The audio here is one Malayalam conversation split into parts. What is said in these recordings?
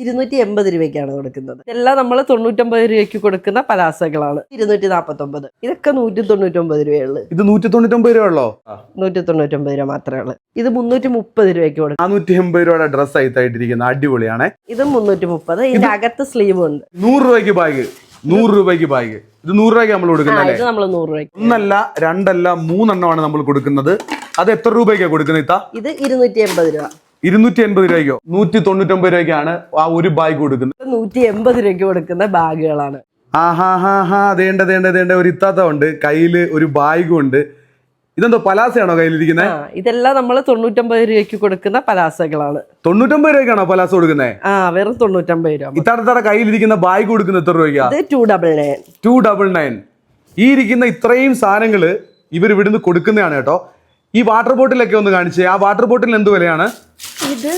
280 രൂപയ്ക്കാണ് കൊടുക്കുന്നത്. ഇതെല്ലാം നമ്മൾ 99 രൂപയ്ക്ക് കൊടുക്കുന്ന പലാസകളാണ്. 249. ഇതൊക്കെ 199 രൂപയുള്ളൂ. ഇത് 199 രൂപ ഉള്ളോ? 199 രൂപ മാത്രമേ ഉള്ളൂ. ഇത് 330 രൂപയ്ക്ക് കൊടുക്കും. 480 രൂപയുടെ ഡ്രസ് ആയിട്ടിരിക്കുന്ന അടിപൊളിയാണ്. ഇത് 330. ഇതിന്റെ അകത്ത് സ്ലീവ് ഉണ്ട്. 100 രൂപയ്ക്ക് ബാഗ്. 100 രൂപയ്ക്ക് ബാഗ്. ഇത് 100 രൂപയ്ക്ക് നമ്മൾ കൊടുക്കുന്നത്. ഇത് നമ്മൾ 100 രൂപയ്ക്ക്. ഒന്നല്ല രണ്ടല്ല 3 എണ്ണമാണ് നമ്മൾ കൊടുക്കുന്നത്. അത് എത്ര രൂപയ്ക്കാണ് കൊടുക്കുന്നത് ഇത്ത? ഇത് 280 രൂപ. 280 രൂപയ്ക്കോ? 199 രൂപയ്ക്കാണ് ആ ഒരു ബാഗ് കൊടുക്കുന്നത്. 180 രൂപയ്ക്ക് കൊടുക്കുന്ന ബാഗുകളാണ്. ദേണ്ട ഒരു ഇത്താത്ത ഉണ്ട്, കയ്യില് ഒരു ബാഗും ഉണ്ട്. ഇതെന്തോ പലാസയാണോ കയ്യിലിരിക്കുന്നത്? ഇതെല്ലാം നമ്മൾ 99 രൂപയ്ക്ക് കൊടുക്കുന്ന പലാസകളാണ്. 99 രൂപയ്ക്കാണോ പലാസ കൊടുക്കുന്നത്? വെറും 99 രൂപ. ഇത്താത്ത കയ്യിലിരിക്കുന്ന ബാഗ് കൊടുക്കുന്നത് എത്ര രൂപയ്ക്കാ? 299. 299. ഈ ഇരിക്കുന്ന ഇത്രയും സാധനങ്ങള് ഇവർ ഇവിടുന്ന് കൊടുക്കുന്നതാണ് കേട്ടോ. ഈ വാട്ടർ ബോട്ടിലൊക്കെ ഒന്ന് കാണിച്ചേ. ആ വാട്ടർ ബോട്ടിൽ എന്ത് വിലയാണ്? ഇത്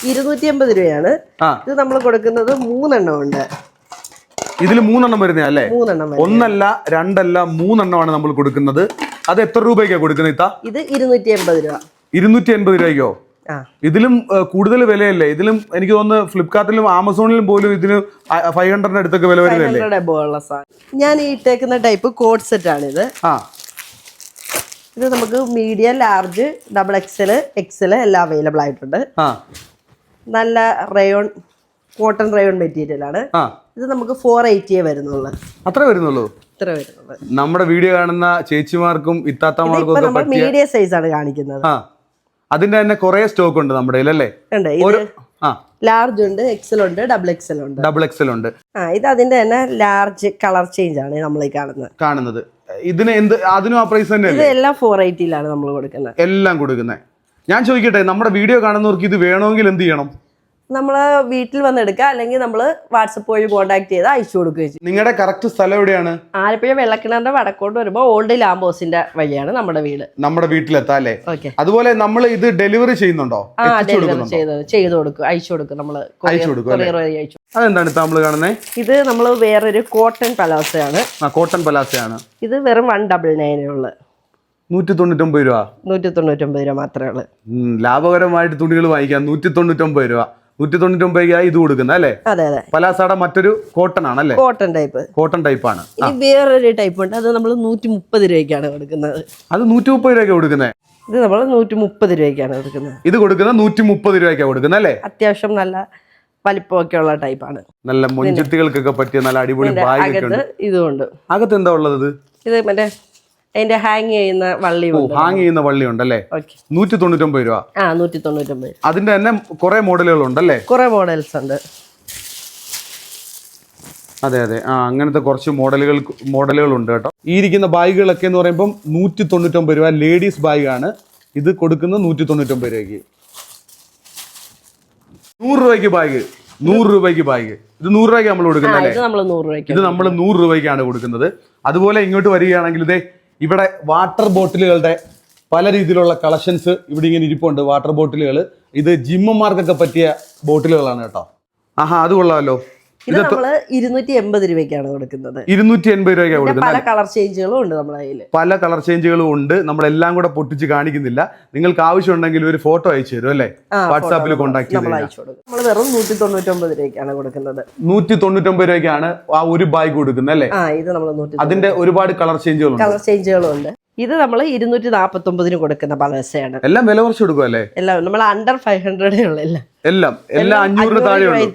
280 രൂപയാണ്. ഇത് നമ്മൾ കൊടുക്കുന്നത് 3 എണ്ണം ഉണ്ട്. ഇതിൽ 3 എണ്ണം വരുന്നേ അല്ലേ? 3 എണ്ണം. ഒന്നല്ല രണ്ടല്ല 3 എണ്ണമാണ് നമ്മൾ കൊടുക്കുന്നത്. അത് എത്ര രൂപയ്ക്കാണ് കൊടുക്കുന്നത് ഇത്ത? ഇത് 280 രൂപ. 280 രൂപയ്ക്കോ? ഇതിലും കൂടുതൽ വിലയല്ലേ? ഇതിലും എനിക്ക് തോന്നുന്നു ഫ്ലിപ്കാർട്ടിലും ആമസോണിലും പോലും ഇതിന് 500 അടുത്തൊക്കെ വില വരുന്നല്ലേ? ഞാൻ ഈ ഇട്ടേക്കുന്ന ടൈപ്പ് കോഡ് സെറ്റ് ആണ് ഇത്. ഇത് നമുക്ക് medium, large, double XL, XL എല്ലാം അവൈലബിൾ ആയിട്ടുണ്ട്. നല്ല റയോൺ, കോട്ടൺ റയോൺ മെറ്റീരിയൽ ആണ്. ഇത് നമുക്ക് 480 വരുന്നുള്ളൂ. അത്ര വരുന്നുള്ളൂ? ഇത്ര വരുന്നുള്ളൂ. നമ്മുടെ വീഡിയോ കാണുന്ന ചേച്ചിമാർക്കും ഇത്താത്തമാർക്കും നമ്മൾ മീഡിയം സൈസ് ആണ് കാണിക്കുന്നത്. അതിന്റെ തന്നെ കുറെ സ്റ്റോക്ക് ഉണ്ട് നമ്മുടെ അല്ലേ? ലാർജ് ഉണ്ട്, എക്സൽ ഉണ്ട്, ഡബിൾ എക്സൽ ഉണ്ട്. ഡബിൾ എക്സൽ ഉണ്ട്. ഇത് അതിന്റെ തന്നെ ലാർജ് കളർ ചേഞ്ച് ആണ് നമ്മൾ ഈ കാണുന്നത്. ഇതിന് എന്ത്, അതിനും ആ പ്രൈസ് തന്നെ? ഇത് എല്ലാം 480 നമ്മൾ കൊടുക്കുന്നത്. എല്ലാം കൊടുക്കുന്നത്. ഞാൻ ചോദിക്കട്ടെ, നമ്മുടെ വീഡിയോ കാണുന്നവർക്ക് ഇത് വേണമെങ്കിൽ എന്ത് ചെയ്യണം? നമ്മള് വീട്ടിൽ വന്ന് എടുക്കുക, അല്ലെങ്കിൽ നമ്മൾ വാട്സപ്പ് വഴി കോൺടാക്ട് ചെയ്ത് അയച്ചു കൊടുക്കുകയും ചെയ്യും. നിങ്ങളുടെ കറക്റ്റ് സ്ഥലം എവിടെയാണ്? ആലപ്പുഴ വെള്ളക്കിണറിന്റെ വടക്കോട്ട് വരുമ്പോൾ ഓൾഡ് ലാംബോസിന്റെ വഴിയാണ് നമ്മുടെ വീട്. നമ്മുടെ വീട്ടിലെത്താം അല്ലേ? അതുപോലെ നമ്മൾ ഇത് ഡെലിവറി ചെയ്യുന്നുണ്ടോ? ചെയ്തു കൊടുക്കും, അയച്ചു കൊടുക്കും. നമ്മള് കൊറിയർ വഴി അയച്ചു. അതെന്താണ് നമ്മൾ കാണുന്നത്? ഇത് നമ്മൾ വേറൊരു കോട്ടൺ പലാസയാണ്. കോട്ടൺ പലാസയാണ്. ഇത് വെറും 199 ഉള്ളു. 199 രൂപ. 199 രൂപ മാത്രമേ ഉള്ളൂ. ലാഭകരമായിട്ട് തുണികൾ വാങ്ങിക്കാം. 199 രൂപ. 199 ഇത് കൊടുക്കുന്നത് അല്ലേ? അതെ അതെ. പലാസയുടെ മറ്റൊരു കോട്ടൺ ആണല്ലേ? Cotton type. കോട്ടൺ ടൈപ്പ് ആണ്. വേറൊരു ടൈപ്പ് ഉണ്ട്, അത് നമ്മൾ 130 രൂപയ്ക്കാണ് കൊടുക്കുന്നത്. അത് 130 രൂപയ്ക്ക് കൊടുക്കുന്നത്. ഇത് നമ്മൾ 130 രൂപയ്ക്കാണ് കൊടുക്കുന്നത്. ഇത് കൊടുക്കുന്നത് 130 രൂപയ്ക്കാണ് കൊടുക്കുന്നത് അല്ലേ? അത്യാവശ്യം നല്ല വലിപ്പമൊക്കെ ഉള്ള ടൈപ്പാണ്. നല്ല മൊഞ്ചത്തികൾക്കൊക്കെ പറ്റിയ നല്ല അടിപൊളി ബാഗ് ഉണ്ട്. ഇതുകൊണ്ട് അകത്ത് എന്താ ഉള്ളത്? ഇത് മറ്റേ അതിന്റെ ഹാങ് ചെയ്യുന്ന വള്ളി. ഹാങ് ചെയ്യുന്ന വള്ളി ഉണ്ടല്ലേ? 199 രൂപ. 199. അതിന്റെ തന്നെ കുറെ മോഡലുകൾ ഉണ്ടല്ലേ? കുറെ മോഡൽസ് ഉണ്ട്. അതെ അതെ. അങ്ങനത്തെ കുറച്ച് മോഡലുകൾ ഉണ്ട് കേട്ടോ. ഈ ഇരിക്കുന്ന ബാഗുകളൊക്കെ എന്ന് പറയുമ്പോൾ 199 രൂപ. ലേഡീസ് ബാഗാണ്. ഇത് കൊടുക്കുന്നത് 199 രൂപയ്ക്ക്. 100 രൂപയ്ക്ക് ബാഗ്. 100 രൂപയ്ക്ക് ബാഗ്. ഇത് 100 രൂപയ്ക്ക് നമ്മൾ കൊടുക്കുന്നത്. ഇത് നമ്മൾ 100 രൂപയ്ക്കാണ് കൊടുക്കുന്നത്. അതുപോലെ ഇങ്ങോട്ട് വരികയാണെങ്കിൽ ഇതേ ഇവിടെ വാട്ടർ ബോട്ടിലുകളുടെ പല രീതിയിലുള്ള കളക്ഷൻസ് ഇവിടെ ഇങ്ങനെ ഇരിപ്പുണ്ട്. വാട്ടർ ബോട്ടിലുകൾ. ഇത് ജിമ്മന്മാർക്കൊക്കെ പറ്റിയ ബോട്ടിലുകളാണ് കേട്ടോ. അത് കൊള്ളാമല്ലോ. ഇത് നമ്മള് 280 രൂപയ്ക്കാണ് കൊടുക്കുന്നത്. 280 രൂപയ്ക്കാണ് കൊടുക്കുന്നത്. പല കളർ ചേഞ്ചുകളും ഉണ്ട് നമ്മുടെ കയ്യിൽ. പല കളർ ചേഞ്ചുകളും ഉണ്ട്. നമ്മളെല്ലാം കൂടെ പൊട്ടിച്ച് കാണിക്കുന്നില്ല. നിങ്ങൾക്ക് ആവശ്യമുണ്ടെങ്കിൽ ഒരു ഫോട്ടോ അയച്ചു തരും അല്ലേ? വാട്സാപ്പിൽ കോൺടാക്ട് ചെയ്ത് നമ്മൾ വെറും 199 രൂപയ്ക്കാണ് കൊടുക്കുന്നത്. 199 രൂപയ്ക്കാണ് ആ ഒരു ബാഗ് കൊടുക്കുന്നത് അല്ലേ? ഇത് നമ്മൾ അതിന്റെ ഒരുപാട് കളർ ചേഞ്ചുകളും ഉണ്ട്. ഇത് നമ്മൾ 249 കൊടുക്കുന്ന പലാസയാണ്. എല്ലാം വില കുറച്ച് കൊടുക്കും അല്ലേ? എല്ലാം നമ്മൾ അണ്ടർ 500 ഉള്ള എല്ലാം 500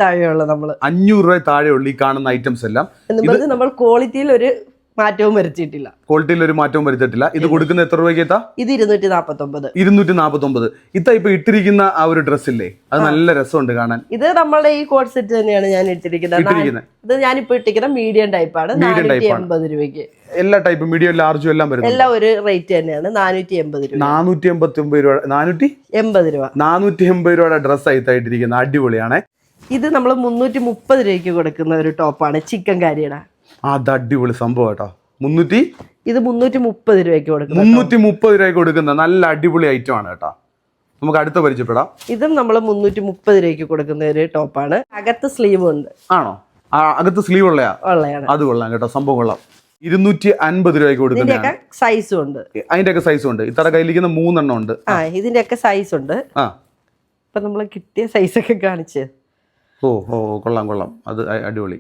താഴെയുള്ള നമ്മള് 500 രൂപ താഴെയുള്ള ഈ കാണുന്ന ഐറ്റംസ് എല്ലാം. നമ്മൾ ക്വാളിറ്റിയിൽ ഒരു മാറ്റവും വരുത്തിയിട്ടില്ല. ഇത് കൊടുക്കുന്ന എത്ര രൂപയ്ക്ക് എത്താ? ഇത് 249. 249. ഇപ്പൊ ഇട്ടിരിക്കുന്ന ആ ഒരു ഡ്രസ് ഇല്ലേ, അത് നല്ല രസമുണ്ട് കാണാൻ. ഇത് നമ്മളുടെ ഈ കോഡ് സെറ്റ് തന്നെയാണ് ഞാൻ ഇട്ടിരിക്കുന്നത്. ഇത് ഞാനിപ്പോ ഇട്ടിരിക്കുന്ന മീഡിയം ടൈപ്പാണ്. 480 രൂപയ്ക്ക്. എല്ലാ ടൈപ്പും മീഡിയം, ലാർജും എല്ലാം വരുന്നത്. എല്ലാം ഒരു റേറ്റ് തന്നെയാണ്. 480 രൂപ. 489 രൂപ. 480 രൂപ. 480 രൂപയുടെ ഡ്രസ് ആയിട്ടിരിക്കുന്ന അടിപൊളിയാണ്. ഇത് നമ്മൾ 330 രൂപയ്ക്ക് കൊടുക്കുന്ന ഒരു ടോപ്പാണ്, ചിക്കൻ കാരിയുടെ. അത് അടിപൊളി സംഭവം കേട്ടോ. ഇത് 330 രൂപയ്ക്ക് കൊടുക്കുന്നത്. 330 രൂപയ്ക്ക് കൊടുക്കുന്ന നല്ല അടിപൊളി ഐറ്റം ആണ് കേട്ടോ. നമുക്ക് അടുത്ത പരിചയപ്പെടാം. ഇതും നമ്മൾ 330 രൂപയ്ക്ക് കൊടുക്കുന്ന ഒരു ടോപ്പാണ്. അകത്ത് സ്ലീവ് ഉണ്ട്. ആണോ? അകത്ത് സ്ലീവ് ഉള്ളയാണ്. അത് കൊള്ളാം കേട്ടോ, സംഭവം കൊള്ളാം. 250 രൂപയ്ക്ക് കൊടുക്കുന്ന സൈസും ഉണ്ട്. അതിന്റെയൊക്കെ സൈസും ഉണ്ട്. ഇത്ര കയ്യിലിരിക്കുന്ന 3 എണ്ണം ഉണ്ട്. ഇതിന്റെയൊക്കെ സൈസ് ഉണ്ട്. ഇപ്പൊ നമ്മള് കിട്ടിയ സൈസൊക്കെ കാണിച്ച് ഓ ഓ കൊള്ളാം കൊള്ളാം, അത് അടിപൊളി.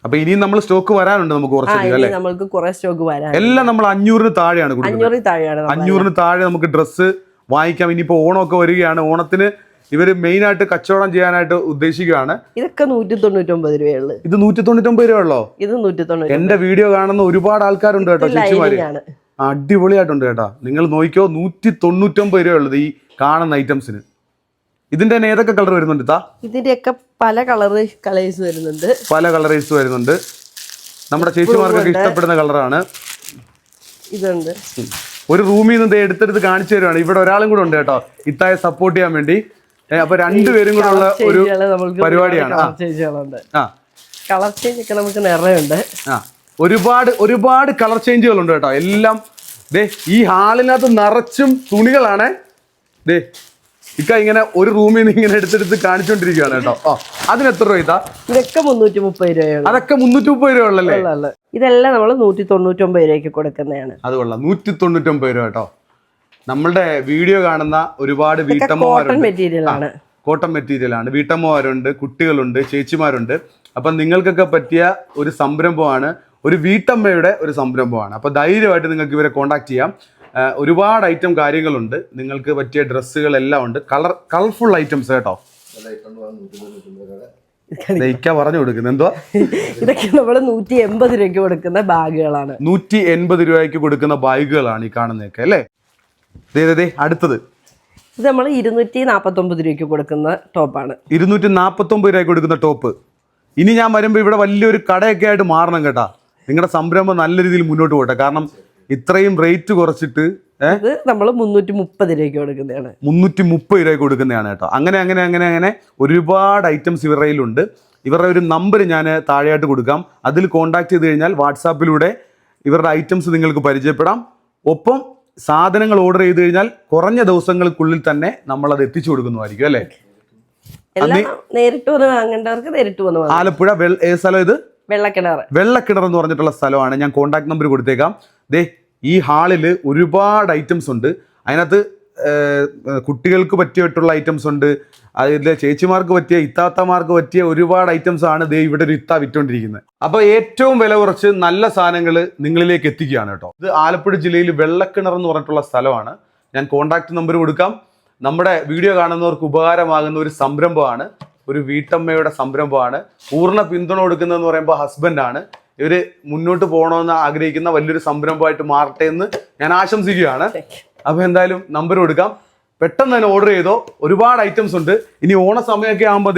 അപ്പൊ ഇനിയും നമ്മൾ സ്റ്റോക്ക് വരാനുണ്ട് നമുക്ക് കുറച്ചധികം അല്ലേ? നമുക്ക് കുറെ സ്റ്റോക്ക് വരാൻ. എല്ലാം നമ്മൾ 500-ന് താഴെയാണ് കൊടുക്കുന്നത്. 500-ന് താഴെ നമുക്ക് ഡ്രസ്സ് വാങ്ങിക്കാം. ഇനിയിപ്പോ ഓണമൊക്കെ വരികയാണ്. ഓണത്തിന് ഇവര് മെയിൻ ആയിട്ട് കച്ചവടം ചെയ്യാനായിട്ട് ഉദ്ദേശിക്കുകയാണ്. ഇതൊക്കെ 199 രൂപയുള്ളൂ. ഇത് 199 രൂപ ഉള്ളോ? ഇത് 190. എന്റെ വീഡിയോ കാണുന്ന ഒരുപാട് ആൾക്കാരുണ്ട് കേട്ടോ, ചേച്ചിമാര്. അടിപൊളിയായിട്ടുണ്ട് കേട്ടോ. നിങ്ങൾ നോക്കിക്കോ, 199 രൂപ ഉള്ളത് ഈ കാണുന്ന ഐറ്റംസിന്. ഇതിന്റെ തന്നെ ഏതൊക്കെ കളർ വരുന്നുണ്ട്? ഇതിന്റെയൊക്കെ പല കളേഴ്സ് വരുന്നുണ്ട്. പല കളറേഴ്സ് വരുന്നുണ്ട്. നമ്മുടെ ചേച്ചിമാർക്കൊക്കെ ഇഷ്ടപ്പെടുന്ന കളറാണ്. ഇതുണ്ട്. ഒരു റൂമിൽ നിന്ന് എടുത്തെടുത്ത് കാണിച്ചു തരുവാണ്. ഇവിടെ ഒരാളും കൂടെ ഉണ്ട് കേട്ടോ, ഇത്തായെ സപ്പോർട്ട് ചെയ്യാൻ വേണ്ടി. അപ്പൊ രണ്ടുപേരും കൂടെ ഉള്ള ഒരു പരിപാടിയാണ്. കളർ ചേഞ്ച് ഒക്കെ നമുക്ക് നിറയുണ്ട്. ഒരുപാട് കളർ ചേഞ്ചുകൾ ഉണ്ട് കേട്ടോ. എല്ലാം ദേ ഈ ഹാളിനകത്ത് നിറച്ചും തുണികളാണ്. ദേ ഇക്ക ഇങ്ങനെ ഒരു റൂമിൽ നിന്ന് ഇങ്ങനെ എടുത്തെടുത്ത് കാണിച്ചോണ്ടിരിക്കുകയാണ് കേട്ടോ. അതിന് എത്ര രൂപ ഇതാ? ഇതൊക്കെ 330 രൂപയാണ്. അതൊക്കെ 330 രൂപ ഉള്ളല്ലേ? ഇതെല്ലാം നമ്മൾ 199 രൂപയ്ക്ക് കൊടുക്കുന്നതാണ്. അത് കൊള്ളാം, 199 രൂപ കേട്ടോ. നമ്മളുടെ വീഡിയോ കാണുന്ന ഒരുപാട് വീട്ടമ്മമാരുണ്ട്. കോട്ടൺ മെറ്റീരിയൽ ആണ്. വീട്ടമ്മമാരുണ്ട്, കുട്ടികളുണ്ട്, ചേച്ചിമാരുണ്ട്. അപ്പം നിങ്ങൾക്കൊക്കെ പറ്റിയ ഒരു സംരംഭമാണ്, ഒരു വീട്ടമ്മയുടെ ഒരു സംരംഭമാണ്. അപ്പോൾ ധൈര്യമായിട്ട് നിങ്ങൾക്ക് ഇവരെ കോൺടാക്ട് ചെയ്യാം. ഒരുപാട് ഐറ്റം കാര്യങ്ങളുണ്ട്, നിങ്ങൾക്ക് പറ്റിയ ഡ്രസ്സുകളെല്ലാം ഉണ്ട്. കളർഫുൾ ഐറ്റംസ് കേട്ടോ. പറഞ്ഞു കൊടുക്കുന്നത് എന്തുവാ? ഇതൊക്കെ നമ്മൾ 180 രൂപയ്ക്ക് കൊടുക്കുന്ന ബാഗുകളാണ്. 180 രൂപയ്ക്ക് കൊടുക്കുന്ന ബാഗുകളാണ് ഈ കാണുന്നതൊക്കെ അല്ലേ? അടുത്തത് ഇത് നമ്മൾ 249 രൂപയ്ക്ക് കൊടുക്കുന്ന ടോപ്പാണ്. 249 രൂപയ്ക്ക് കൊടുക്കുന്ന ടോപ്പ്. ഇനി ഞാൻ വരുമ്പോൾ ഇവിടെ വലിയൊരു കടയൊക്കെ ആയിട്ട് മാറണം കേട്ടാ. നിങ്ങളുടെ സംരംഭം നല്ല രീതിയിൽ മുന്നോട്ട് പോട്ടെ. കാരണം ഇത്രയും റേറ്റ് കുറച്ചിട്ട് നമ്മൾ 330 രൂപയ്ക്ക് കൊടുക്കുന്നതാണ്. 330 രൂപയ്ക്ക് കൊടുക്കുന്നതാണ് കേട്ടോ. അങ്ങനെ ഒരുപാട് ഐറ്റംസ് ഇവരുടെ കയ്യിലുണ്ട്. ഇവരുടെ ഒരു നമ്പർ ഞാൻ താഴെയായിട്ട് കൊടുക്കാം. അതിൽ കോൺടാക്ട് ചെയ്ത് കഴിഞ്ഞാൽ വാട്സാപ്പിലൂടെ ഇവരുടെ ഐറ്റംസ് നിങ്ങൾക്ക് പരിചയപ്പെടാം. ഒപ്പം സാധനങ്ങൾ ഓർഡർ ചെയ്ത് കഴിഞ്ഞാൽ കുറഞ്ഞ ദിവസങ്ങൾക്കുള്ളിൽ തന്നെ നമ്മൾ അത് എത്തിച്ചു കൊടുക്കുന്നതായിരിക്കും അല്ലേ? നേരിട്ട് വന്ന് വാങ്ങേണ്ടവർക്ക് നേരിട്ട് വന്ന് വാങ്ങാം. ആലപ്പുഴ സ്ഥലം ഇത് വെള്ളക്കിണർ എന്ന് പറഞ്ഞിട്ടുള്ള സ്ഥലമാണ്. ഞാൻ കോൺടാക്ട് നമ്പർ കൊടുത്തേക്കാം. ദേ ഈ ഹാളിൽ ഒരുപാട് ഐറ്റംസ് ഉണ്ട്. അതിനകത്ത് കുട്ടികൾക്ക് പറ്റിയിട്ടുള്ള ഐറ്റംസ് ഉണ്ട്. അതിൽ ചേച്ചിമാർക്ക് പറ്റിയ, ഇത്താത്തമാർക്ക് പറ്റിയ ഒരുപാട് ഐറ്റംസ് ആണ് ദേ ഇവിടെ ഒരു ഇത്ത വിറ്റുകൊണ്ടിരിക്കുന്നത്. അപ്പോൾ ഏറ്റവും വില കുറച്ച് നല്ല സാധനങ്ങൾ നിങ്ങളിലേക്ക് എത്തിക്കുകയാണ് കേട്ടോ. ഇത് ആലപ്പുഴ ജില്ലയിൽ വെള്ളക്കിണർ എന്ന് പറഞ്ഞിട്ടുള്ള സ്ഥലമാണ്. ഞാൻ കോൺടാക്ട് നമ്പർ കൊടുക്കാം. നമ്മുടെ വീഡിയോ കാണുന്നവർക്ക് ഉപകാരമാകുന്ന ഒരു സംരംഭമാണ്, ഒരു വീട്ടമ്മയുടെ സംരംഭമാണ്. പൂർണ്ണ പിന്തുണ കൊടുക്കുന്നതെന്ന് പറയുമ്പോൾ ഹസ്ബൻഡാണ്. ഇവർ മുന്നോട്ട് പോകണമെന്ന് ആഗ്രഹിക്കുന്ന വലിയൊരു സംരംഭമായിട്ട് മാറട്ടെ എന്ന് ഞാൻ ആശംസിക്കുകയാണ്. അപ്പോൾ എന്തായാലും നമ്പർ കൊടുക്കാം, പെട്ടെന്ന് തന്നെ ഓർഡർ ചെയ്തോ. ഒരുപാട് ഐറ്റംസ് ഉണ്ട്. ഇനി ഓണ സമയമൊക്കെ ആകുമ്പോൾ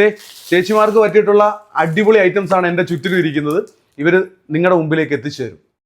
ചേച്ചിമാർക്ക് പറ്റിയിട്ടുള്ള അടിപൊളി ഐറ്റംസ് ആണ് എൻ്റെ ചുറ്റിലും ഇരിക്കുന്നത്. ഇവർ നിങ്ങളുടെ മുമ്പിലേക്ക് എത്തിച്ചു തരും.